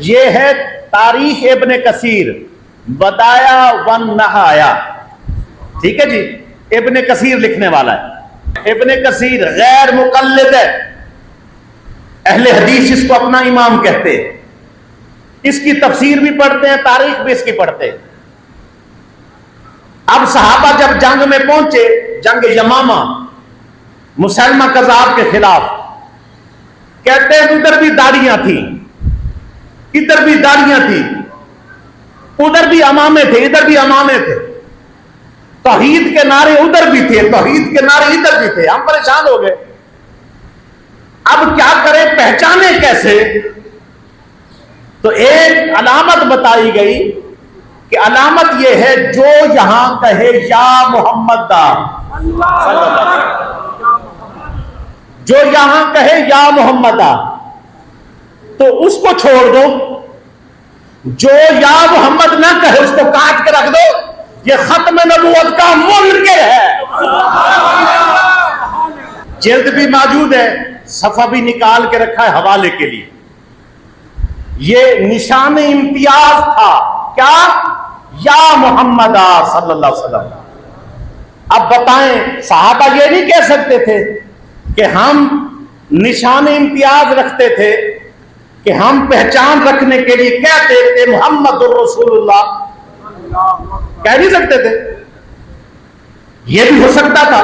یہ ہے تاریخ ابن کثیر بدایا ون نہایا. ٹھیک ہے جی، ابن کثیر لکھنے والا ہے. ابن کثیر غیر مقلد ہے، اہل حدیث اس کو اپنا امام کہتے ہیں. اس کی تفسیر بھی پڑھتے ہیں، تاریخ بھی اس کی پڑھتے ہیں. اب صحابہ جب جنگ میں پہنچے، جنگ یمامہ مسلمہ کذاب کے خلاف، کہتے ہیں ادھر بھی داڑیاں تھیں، ادھر بھی داڑیاں تھیں، ادھر بھی امامے تھے، ادھر بھی امامے تھے. توحید کے نعرے ادھر بھی تھے، توحید کے نعرے ادھر بھی تھے. ہم پریشان ہو گئے، اب کیا کریں، پہچانے کیسے؟ تو ایک علامت بتائی گئی کہ علامت یہ ہے جو یہاں کہے یا محمد دا، جو یہاں کہے یا محمد دا تو اس کو چھوڑ دو، جو یا محمد نہ کہے اس کو کاٹ کے رکھ دو. یہ ختم نبوت کا منکر ہے. جلد بھی موجود ہے، صفحہ بھی نکال کے رکھا ہے حوالے کے لیے. یہ نشان امتیاز تھا، کیا؟ یا محمد صلی اللہ علیہ وسلم. اب بتائیں، صحابہ یہ نہیں کہہ سکتے تھے کہ ہم نشان امتیاز رکھتے تھے، کہ ہم پہچان رکھنے کے لیے کہتے تھے محمد الرسول اللہ؟ کہہ نہیں سکتے تھے. یہ بھی ہو سکتا تھا،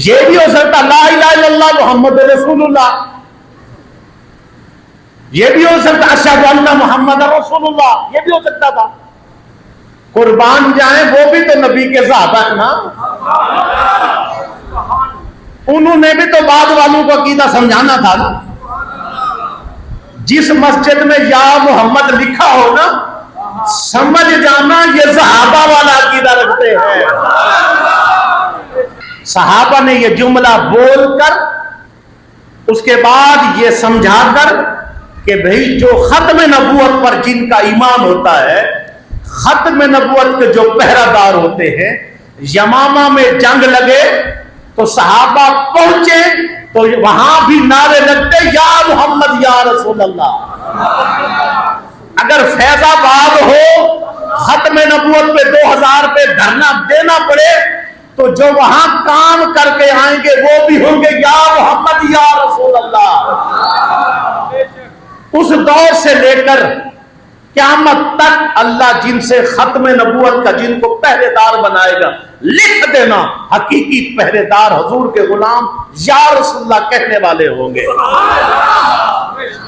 یہ بھی ہو سکتا لا الہ الا اللہ محمد رسول اللہ، یہ بھی ہو سکتا اشہد ان محمد رسول اللہ، یہ بھی ہو سکتا تھا. قربان جائیں، وہ بھی تو نبی کے صحابہ ہیں نا، انہوں نے بھی تو بعد والوں کو عقیدہ سمجھانا تھا نا. جس مسجد میں یا محمد لکھا ہو نا، سمجھ جانا یہ صحابہ والا عقیدہ رکھتے ہیں. صحابہ نے یہ جملہ بول کر اس کے بعد یہ سمجھا کر کہ بھئی جو ختم نبوت پر جن کا ایمان ہوتا ہے، ختم نبوت کے جو پہرہ دار ہوتے ہیں، یمامہ میں جنگ لگے تو صحابہ پہنچے تو وہاں بھی نعرے لگتے یا محمد یا رسول اللہ. اگر فیض آباد ہو، ختم نبوت پہ 2000 پہ دھرنا دینا پڑے تو جو وہاں کام کر کے آئیں گے وہ بھی ہوں گے یا محمد یا رسول اللہ. اس دور سے لے کر قیامت تک اللہ جن سے ختم نبوت کا جن کو پہرے دار بنائے گا، لکھ دینا حقیقی پہرے دار حضور کے غلام یا رسول اللہ کہنے والے ہوں گے.